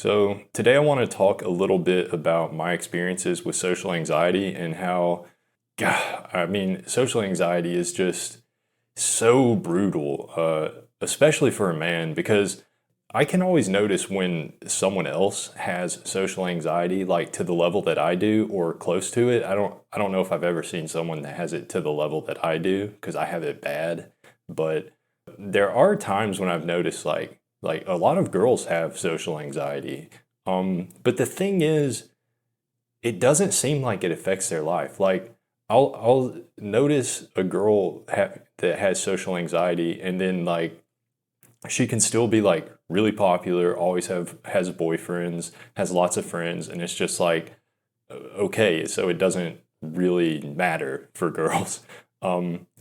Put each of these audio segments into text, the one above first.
So, today I want to talk a little bit about my experiences with social anxiety and how, social anxiety is just so brutal, especially for a man, because I can always notice when someone else has social anxiety, like to the level that I do or close to it. I don't know if I've ever seen someone that has it to the level that I do, because I have it bad. But there are times when I've noticed like a lot of girls have social anxiety. But the thing is, it doesn't seem like it affects their life. Like I'll notice a girl that has social anxiety, and then like she can still be like really popular, always has boyfriends, has lots of friends, and it's just like okay, so it doesn't really matter for girls.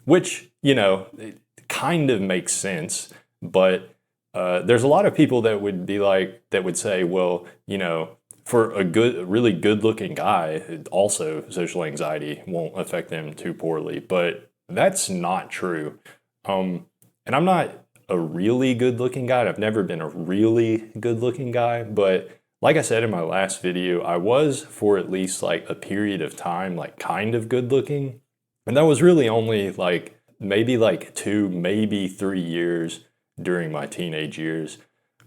Which it kind of makes sense, but there's a lot of people that would be like that would say, well, for really good looking guy, also social anxiety won't affect them too poorly, but that's not true. And I'm not a really good looking guy. I've never been a really good looking guy, but like I said in my last video, I was for at least like a period of time, like kind of good looking. And that was really only like maybe like 2, maybe 3 years during my teenage years.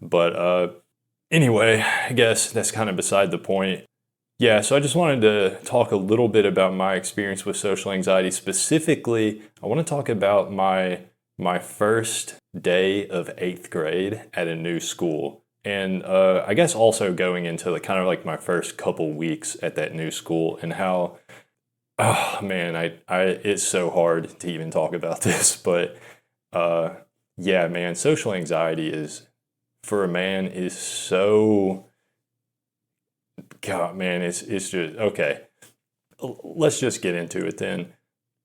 But anyway, I guess that's kind of beside the point. Yeah, so I just wanted to talk a little bit about my experience with social anxiety. Specifically, I want to talk about my first day of 8th grade at a new school. And I guess also going into the kind of like my first couple weeks at that new school and how, oh man, it's so hard to even talk about this, but yeah, man, social anxiety is for a man is so, God, man, it's just okay. Let's just get into it then.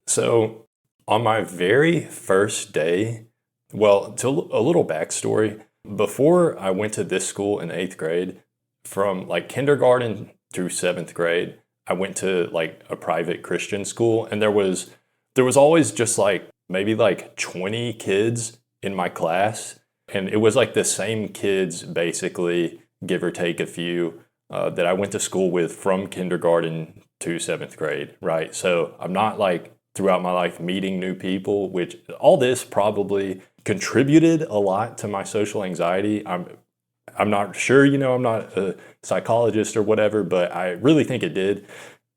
So on my very first day, well, to a little backstory, before I went to this school in 8th grade, from like kindergarten through 7th grade, I went to like a private Christian school, and there was always just like maybe like 20 kids in my class, and it was like the same kids basically, give or take a few, that I went to school with from kindergarten to 7th grade, right? So I'm not like throughout my life meeting new people, which all this probably contributed a lot to my social anxiety. I'm not sure, I'm not a psychologist or whatever, but I really think it did.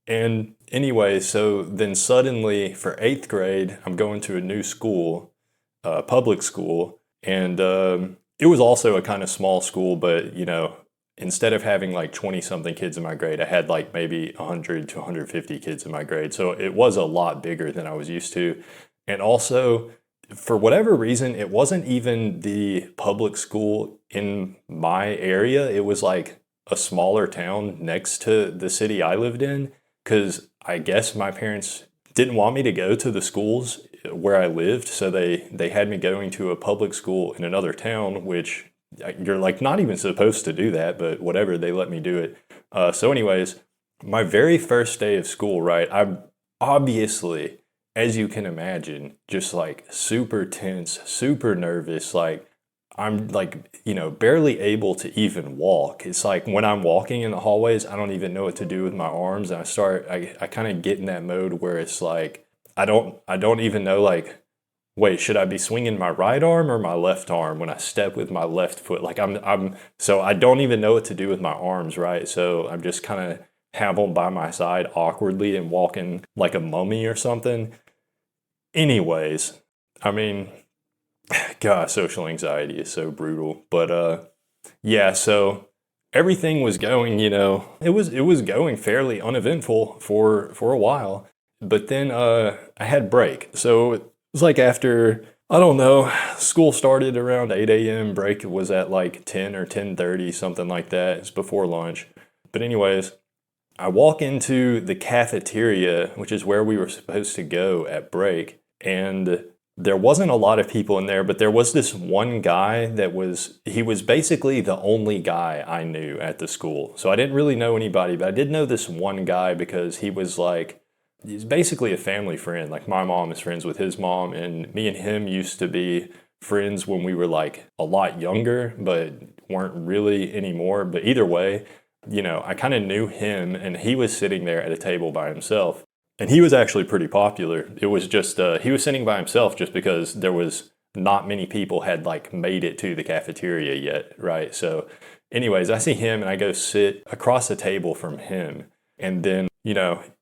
And anyway, so then suddenly for 8th grade, I'm going to a new school, public school, and it was also a kind of small school, but instead of having like 20 something kids in my grade, I had like maybe 100 to 150 kids in my grade. So it was a lot bigger than I was used to. And also, for whatever reason, it wasn't even the public school in my area. It was like a smaller town next to the city I lived in, because I guess my parents didn't want me to go to the schools where I lived. So they had me going to a public school in another town, which you're like not even supposed to do that, but whatever, they let me do it. So anyways, my very first day of school, right, I'm obviously, as you can imagine, just like super tense, super nervous. Like I'm like, barely able to even walk. It's like when I'm walking in the hallways, I don't even know what to do with my arms. And I kind of get in that mode where it's like, I don't even know, like, wait, should I be swinging my right arm or my left arm when I step with my left foot? Like so I don't even know what to do with my arms, right? So I'm just kind of have them by my side awkwardly and walking like a mummy or something. Anyways, I mean, God, social anxiety is so brutal. But yeah, so everything was going, it was going fairly uneventful for a while. But then I had break. So it was like after, I don't know, school started around 8 a.m. Break was at like 10 or 10:30, something like that. It's before lunch. But anyways, I walk into the cafeteria, which is where we were supposed to go at break, and there wasn't a lot of people in there, but there was this one guy he was basically the only guy I knew at the school. So I didn't really know anybody, but I did know this one guy because he's basically a family friend. Like my mom is friends with his mom, and me and him used to be friends when we were like a lot younger, but weren't really anymore. But either way, I kind of knew him, and he was sitting there at a table by himself. And he was actually pretty popular. It was just, he was sitting by himself just because there was not many people had like made it to the cafeteria yet, right? So anyways, I see him and I go sit across the table from him. And then,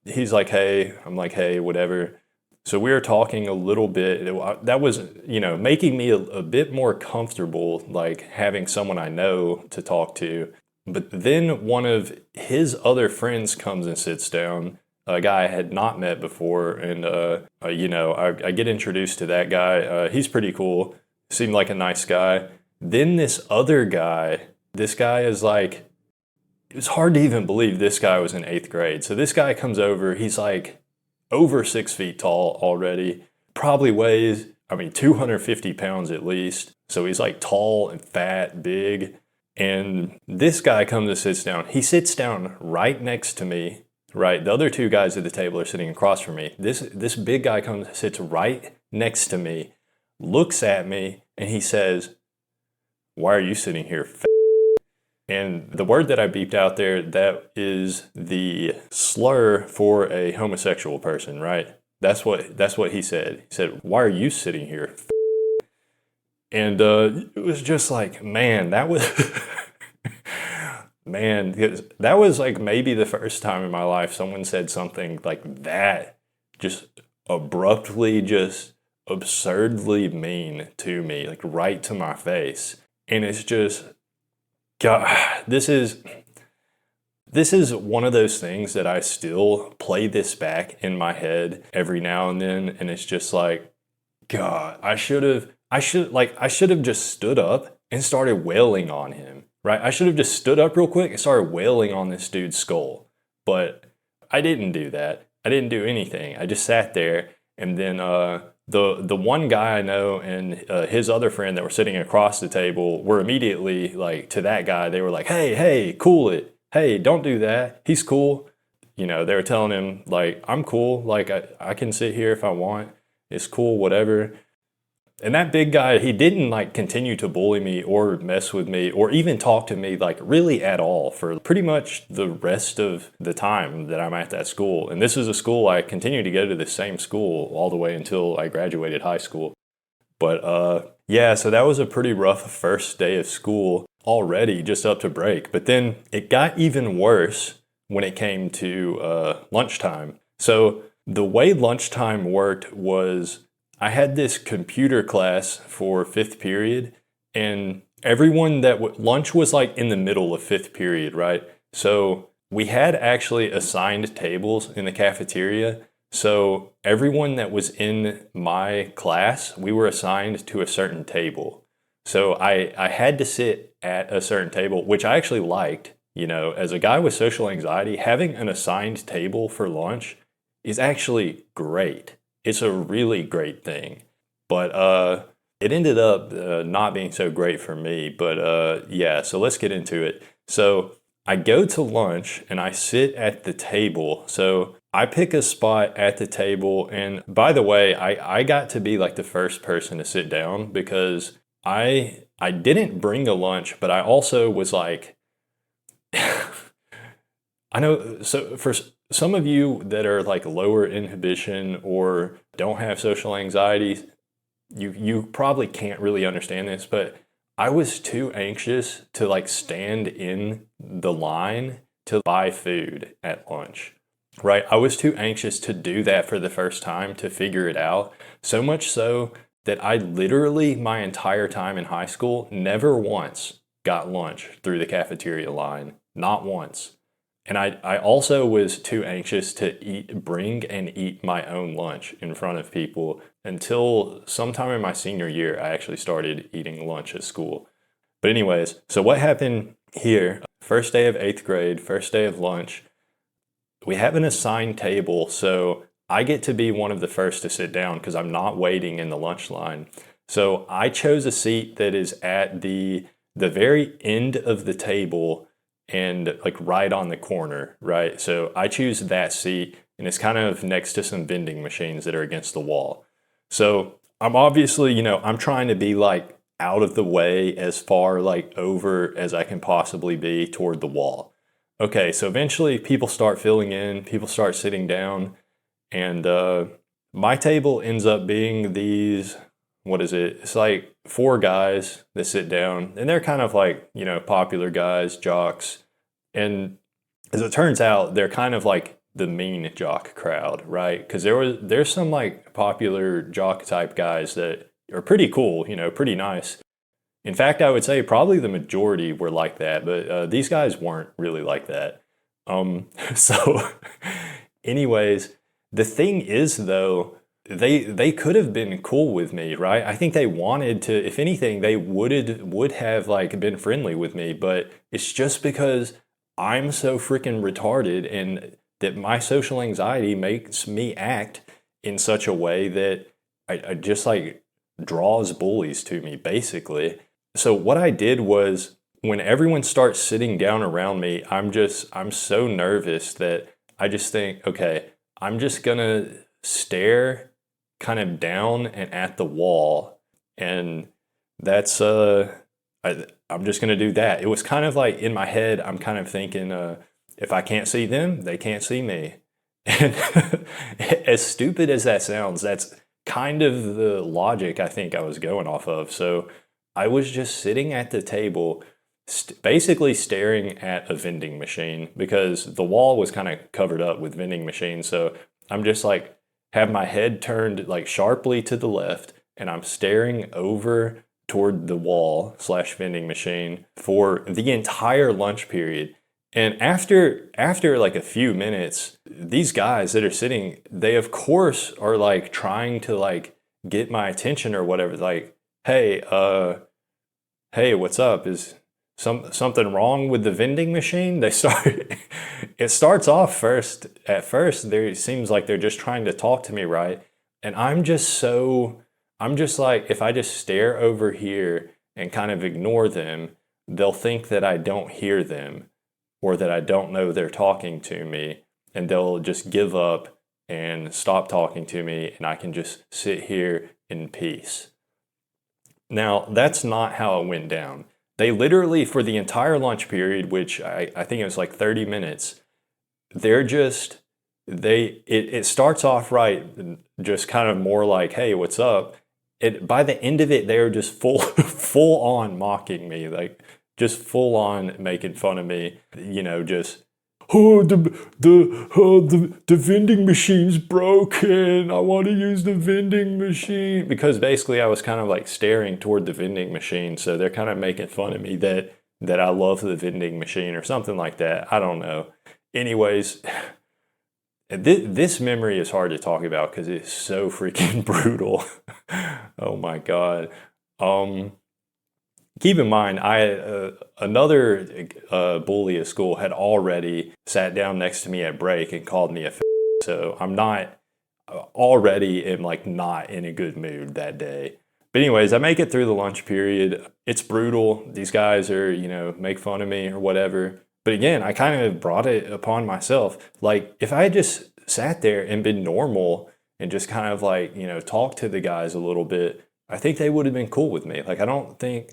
he's like, hey, I'm like, hey, whatever. So we were talking a little bit. That was, making me a bit more comfortable, like having someone I know to talk to. But then one of his other friends comes and sits down, a guy I had not met before. And, I get introduced to that guy. He's pretty cool. Seemed like a nice guy. Then this other guy, this guy is like, it was hard to even believe this guy was in 8th grade. So this guy comes over, he's like over 6 feet tall already, probably weighs, 250 pounds at least. So he's like tall and fat, big. And this guy comes and sits down. He sits down right next to me, right? The other two guys at the table are sitting across from me. This big guy comes, sits right next to me, looks at me, and he says, "Why are you sitting here, f-?" And the word that I beeped out there, that is the slur for a homosexual person, right? That's what he said. He said, "Why are you sitting here, f-?" And it was just like, man, that was man, that was like maybe the first time in my life someone said something like that, just abruptly, just absurdly mean to me, like right to my face. And it's just, God, this is one of those things that I still play this back in my head every now and then, and it's just like, God, I should have just stood up and started wailing on him, right? I should have just stood up real quick and started wailing on this dude's skull. But I didn't do that. I didn't do anything. I just sat there, and then the one guy I know and his other friend that were sitting across the table were immediately like, to that guy, they were like, hey, cool it. Hey, don't do that. He's cool. They were telling him like, I'm cool. Like I can sit here if I want. It's cool, whatever. And that big guy, he didn't like continue to bully me or mess with me or even talk to me like really at all for pretty much the rest of the time that I'm at that school. And this is a school I continued to go to the same school all the way until I graduated high school. But yeah, so that was a pretty rough first day of school already, just up to break. But then it got even worse when it came to lunchtime. So the way lunchtime worked was, I had this computer class for 5th period, and everyone lunch was like in the middle of 5th period, right? So we had actually assigned tables in the cafeteria. So everyone that was in my class, we were assigned to a certain table. So I had to sit at a certain table, which I actually liked. As a guy with social anxiety, having an assigned table for lunch is actually great. It's a really great thing. But it ended up not being so great for me. But yeah, so let's get into it. So I go to lunch and I sit at the table. So I pick a spot at the table. And by the way, I got to be like the first person to sit down because I didn't bring a lunch, but I also was like, I know, so for some of you that are like lower inhibition or don't have social anxiety, you probably can't really understand this, but I was too anxious to like stand in the line to buy food at lunch, right? I was too anxious to do that for the first time, to figure it out. So much so that I literally, my entire time in high school, never once got lunch through the cafeteria line. Not once. And I also was too anxious to bring and eat my own lunch in front of people until sometime in my senior year, I actually started eating lunch at school. But anyways, so what happened here, first day of 8th grade, first day of lunch, we have an assigned table. So I get to be one of the first to sit down because I'm not waiting in the lunch line. So I chose a seat that is at the very end of the table and like right on the corner, right? So I choose that seat, and it's kind of next to some vending machines that are against the wall. So I'm obviously, I'm trying to be like out of the way as far like over as I can possibly be toward the wall. Okay, so eventually people start filling in, people start sitting down, and my table ends up being these, what is it? It's like four guys that sit down, and they're kind of like, popular guys, jocks. And as it turns out, they're kind of like the mean jock crowd, right? Because there's some like popular jock type guys that are pretty cool, pretty nice. In fact, I would say probably the majority were like that, but these guys weren't really like that. So, anyways, the thing is though, they could have been cool with me, right? I think they wanted to, if anything, they would have like been friendly with me, but it's just because I'm so freaking retarded and that my social anxiety makes me act in such a way that I just like draws bullies to me, basically. So what I did was when everyone starts sitting down around me, I'm so nervous that I just think, okay, I'm just gonna stare kind of down and at the wall, and that's I'm just gonna do that. It was kind of like in my head, I'm kind of thinking, if I can't see them, they can't see me. And as stupid as that sounds, that's kind of the logic I think I was going off of. So I was just sitting at the table, basically staring at a vending machine because the wall was kind of covered up with vending machines. So I'm just like, have my head turned like sharply to the left, and I'm staring over toward the wall slash vending machine for the entire lunch period. And after like a few minutes, these guys that are sitting, they of course are like trying to like get my attention or whatever. Like, hey, what's up? Is something wrong with the vending machine? They start. It starts off first. At first, there seems like they're just trying to talk to me, right? And I'm just like, if I just stare over here and kind of ignore them, they'll think that I don't hear them or that I don't know they're talking to me, and they'll just give up and stop talking to me, and I can just sit here in peace. Now, that's not how it went down. They literally, for the entire lunch period, which I think it was like 30 minutes, it starts off right, just kind of more like, hey, what's up? By the end of it, they're just full on mocking me, like just full on making fun of me, just, oh, the vending machine's broken. I want to use the vending machine. Because basically I was kind of like staring toward the vending machine. So they're kind of making fun of me that I love the vending machine or something like that. I don't know. Anyways, this memory is hard to talk about because it's so freaking brutal. Oh my God. Keep in mind, another bully at school had already sat down next to me at break and called me a so I'm not already am like not in a good mood that day. But anyways, I make it through the lunch period. It's brutal. These guys are, make fun of me or whatever. But again, I kind of brought it upon myself. Like if I had just sat there and been normal and just kind of like, talked to the guys a little bit, I think they would have been cool with me. Like I don't think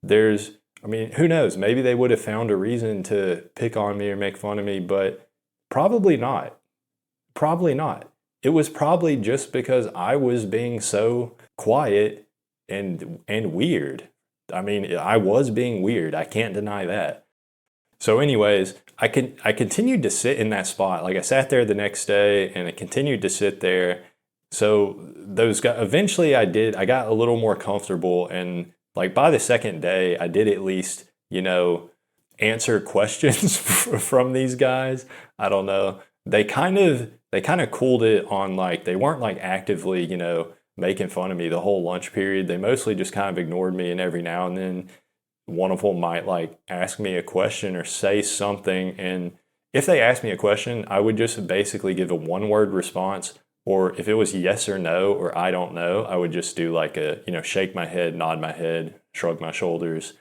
who knows? Maybe they would have found a reason to pick on me or make fun of me, but probably not. Probably not. It was probably just because I was being so quiet and weird. I was being weird. I can't deny that. So anyways, I continued to sit in that spot. Like I sat there the next day and I continued to sit there. So those guys, eventually I got a little more comfortable, and like by the second day, I did at least, answer questions from these guys. I don't know. They kind of cooled it on like, they weren't like actively, making fun of me the whole lunch period. They mostly just kind of ignored me, and every now and then one of them might like ask me a question or say something. And if they asked me a question, I would just basically give a one-word response. Or if it was yes or no, or I don't know, I would just do like a, shake my head, nod my head, shrug my shoulders.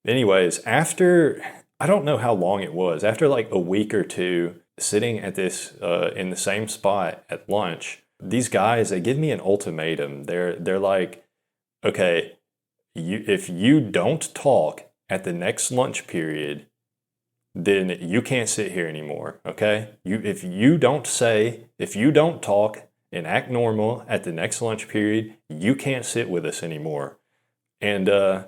Anyways, I don't know how long it was, after like a week or two sitting at this, in the same spot at lunch, these guys, they give me an ultimatum. They're like, okay, if you don't talk at the next lunch period, then you can't sit here anymore, okay? If you don't talk and act normal at the next lunch period, you can't sit with us anymore. And I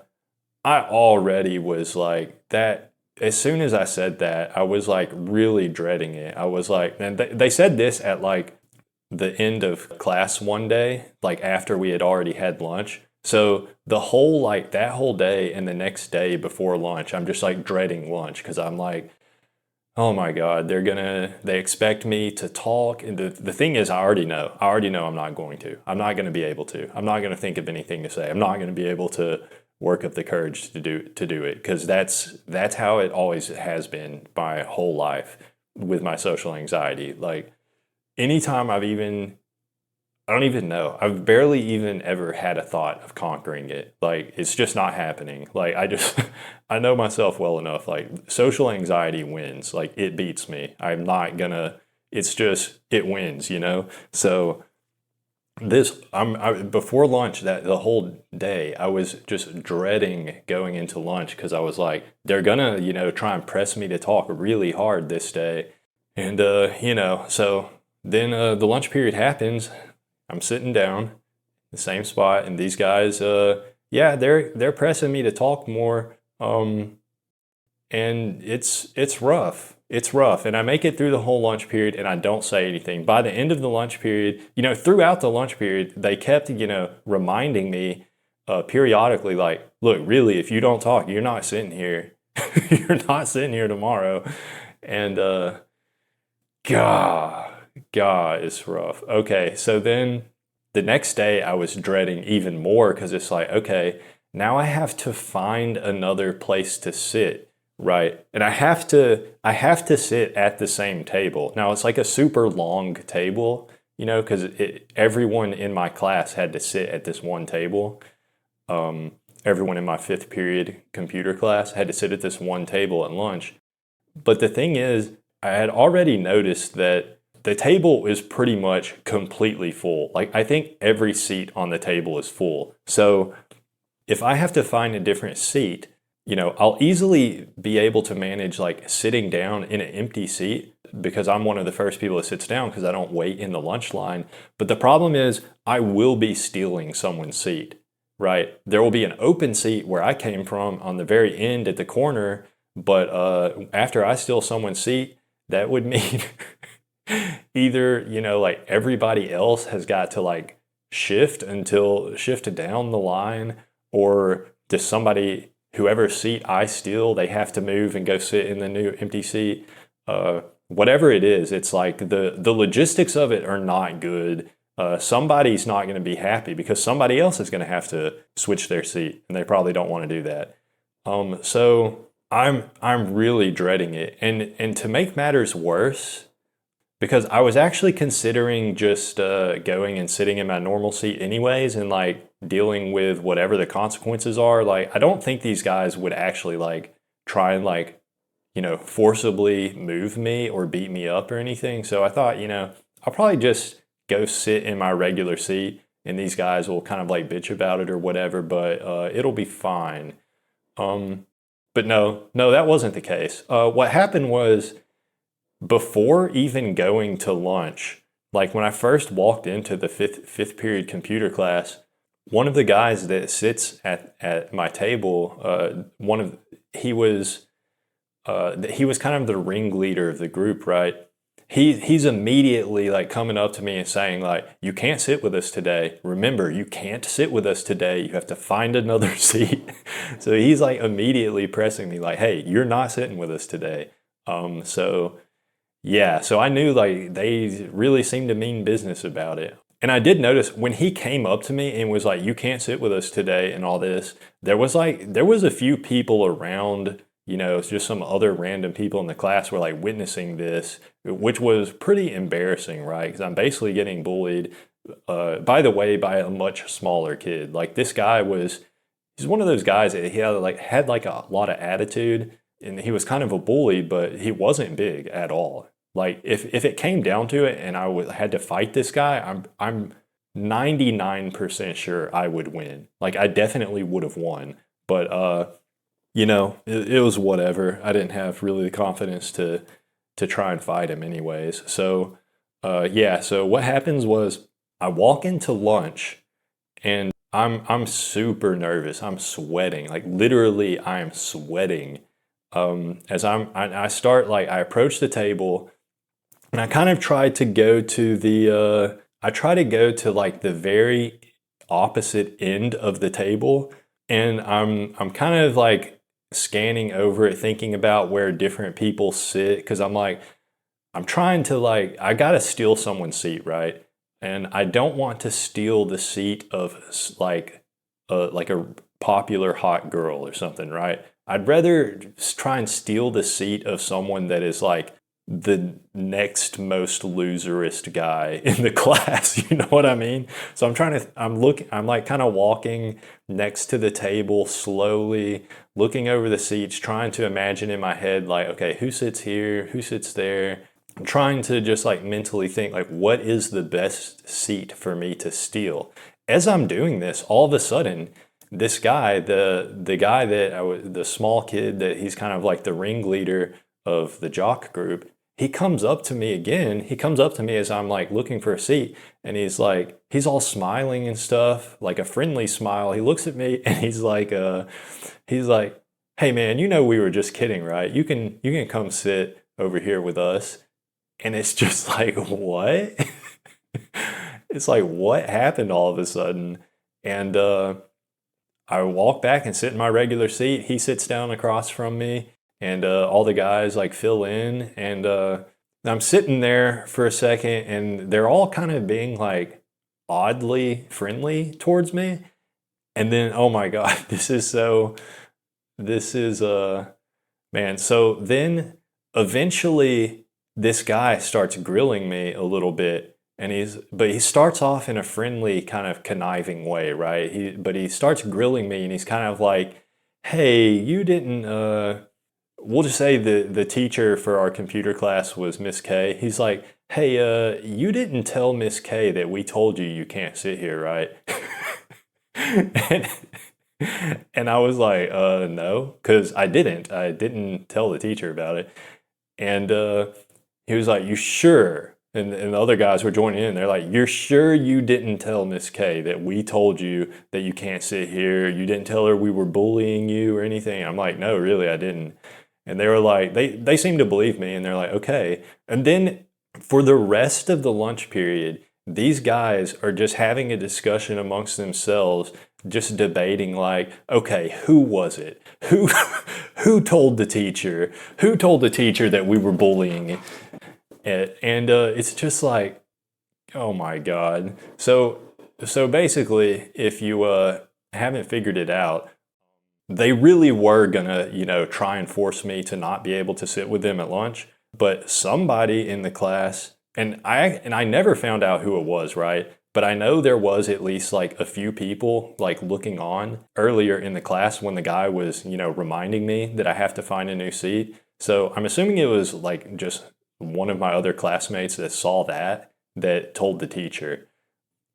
already was like that. As soon as I said that, I was like really dreading it. I was like, and they said this at like the end of class one day, like after we had already had lunch. So the whole like that whole day and the next day before lunch, I'm just like dreading lunch because I'm like, oh my God, they expect me to talk. And the thing is, I already know I'm not going to. I'm not going to be able to. I'm not going to think of anything to say. I'm not going to be able to work up the courage to do it because that's how it always has been my whole life with my social anxiety. Like anytime I don't even know. I've barely even ever had a thought of conquering it. Like, it's just not happening. Like, I know myself well enough. Like, social anxiety wins. Like, it beats me. I'm not gonna, it's just, it wins, you know? So, before lunch, that the whole day, I was just dreading going into lunch because I was like, they're gonna, try and press me to talk really hard this day. And, so then the lunch period happens. I'm sitting down, the same spot, and these guys, they're pressing me to talk more, and it's rough. It's rough, and I make it through the whole lunch period, and I don't say anything. By the end of the lunch period, throughout the lunch period, they kept, reminding me periodically, like, look, really, if you don't talk, you're not sitting here. You're not sitting here tomorrow, and God, it's rough. Okay, so then the next day I was dreading even more because it's like, okay, now I have to find another place to sit, right? And I have to sit at the same table. Now it's like a super long table, because everyone in my class had to sit at this one table. Everyone in my 5th period computer class had to sit at this one table at lunch. But the thing is, I had already noticed that the table is pretty much completely full. Like, I think every seat on the table is full. So if I have to find a different seat, I'll easily be able to manage like sitting down in an empty seat because I'm one of the first people that sits down because I don't wait in the lunch line. But the problem is I will be stealing someone's seat, right? There will be an open seat where I came from on the very end at the corner, but after I steal someone's seat, that would mean either, like everybody else has got to like shift down the line, or does whoever seat I steal, they have to move and go sit in the new empty seat. Whatever it is, it's like the logistics of it are not good. Somebody's not going to be happy because somebody else is going to have to switch their seat, and they probably don't want to do that. So I'm really dreading it, and to make matters worse, because I was actually considering just going and sitting in my normal seat anyways, and like dealing with whatever the consequences are. Like, I don't think these guys would actually like try and like, forcibly move me or beat me up or anything. So I thought, I'll probably just go sit in my regular seat, and these guys will kind of like bitch about it or whatever, but it'll be fine. But no, that wasn't the case. What happened was, before even going to lunch, like when I first walked into the fifth period computer class, one of the guys that sits at my table, he was kind of the ringleader of the group, right? He's immediately like coming up to me and saying like, you can't sit with us today. Remember, you can't sit with us today. You have to find another seat. So he's like immediately pressing me like, hey, you're not sitting with us today. So I knew like they really seemed to mean business about it. And I did notice when he came up to me and was like, you can't sit with us today and all this, there was a few people around, it's just some other random people in the class were like witnessing this, which was pretty embarrassing, right? Because I'm basically getting bullied, by the way, by a much smaller kid. Like this guy he's one of those guys that he had a lot of attitude, and he was kind of a bully, but he wasn't big at all. Like if it came down to it and I had to fight this guy, I'm 99% sure I would win. Like I definitely would have won, but you know, it was whatever. I didn't have really the confidence to try and fight him anyways. So yeah, so what happens was I walk into lunch and I'm super nervous. I'm sweating. Like literally I'm sweating. As I start like I approach the table and I kind of try to go to the I try to go to like the very opposite end of the table, and I'm kind of like scanning over it, thinking about where different people sit, because I'm like I'm trying to like I gotta steal someone's seat, right? And I don't want to steal the seat of like a popular hot girl or something, right? I'd rather try and steal the seat of someone that is like the next most loserist guy in the class. You know what I mean? So I'm like kind of walking next to the table slowly, looking over the seats, trying to imagine in my head, like, okay, who sits here? Who sits there? I'm trying to just like mentally think, like, what is the best seat for me to steal? As I'm doing this, all of a sudden, this guy, the guy that the small kid that he's kind of like the ringleader of the jock group, he comes up to me again. He comes up to me as I'm like looking for a seat, and he's like, he's all smiling and stuff, like a friendly smile. He looks at me and he's like, hey man, you know we were just kidding, right? You can come sit over here with us. And it's just like, what? It's like, what happened all of a sudden? And I walk back and sit in my regular seat. He sits down across from me, and all the guys like fill in. And I'm sitting there for a second, and they're all kind of being like oddly friendly towards me. And then, oh my God, this is, man. So then eventually, this guy starts grilling me a little bit, and but he starts off in a friendly kind of conniving way, right? But he starts grilling me, and he's kind of like, hey, you didn't we'll just say the teacher for our computer class was Miss K. He's like, hey, you didn't tell Miss K that we told you you can't sit here, right? and, and I was like, no, because I didn't tell the teacher about it. And he was like, you sure? And the other guys were joining in. They're like, you're sure you didn't tell Miss K that we told you that you can't sit here? You didn't tell her we were bullying you or anything? I'm like, no, really, I didn't. And they were like, they seemed to believe me, and they're like, okay. And then for the rest of the lunch period, these guys are just having a discussion amongst themselves, just debating like, okay, who was it? Who who told the teacher? Who told the teacher that we were bullying? And it's just like, oh my God. So basically, if you haven't figured it out, they really were gonna, try and force me to not be able to sit with them at lunch. But somebody in the class, and I never found out who it was, right? But I know there was at least like a few people like looking on earlier in the class when the guy was, reminding me that I have to find a new seat. So I'm assuming it was like just one of my other classmates that saw that told the teacher.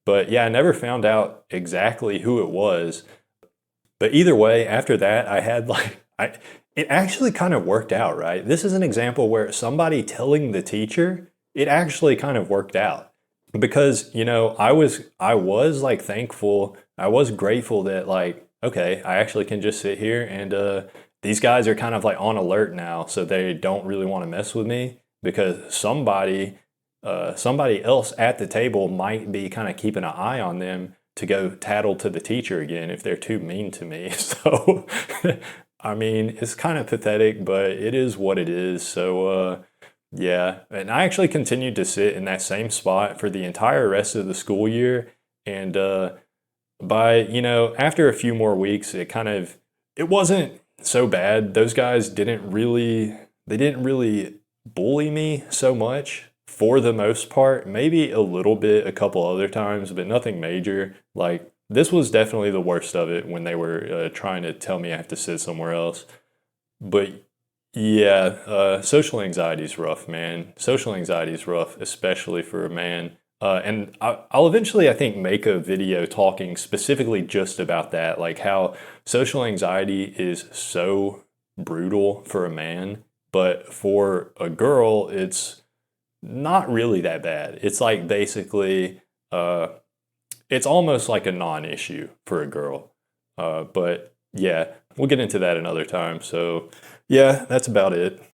But yeah, I never found out exactly who it was. But either way, after that, I had like, it actually kind of worked out, right? This is an example where somebody telling the teacher, it actually kind of worked out. Because, I was like thankful, I was grateful that like, okay, I actually can just sit here, and these guys are kind of like on alert now, so they don't really want to mess with me, because somebody else at the table might be kind of keeping an eye on them to go tattle to the teacher again if they're too mean to me. So, I mean, it's kind of pathetic, but it is what it is. So, yeah. And I actually continued to sit in that same spot for the entire rest of the school year. And after a few more weeks, it wasn't so bad. Those guys they didn't really bully me so much. For the most part, maybe a little bit a couple other times, but nothing major. Like, this was definitely the worst of it when they were trying to tell me I have to sit somewhere else. But yeah, social anxiety is rough, man. Social anxiety is rough, especially for a man. And I'll eventually, I think, make a video talking specifically just about that, like how social anxiety is so brutal for a man, but for a girl, it's not really that bad. It's like basically, it's almost like a non-issue for a girl. But yeah, we'll get into that another time. So yeah, that's about it.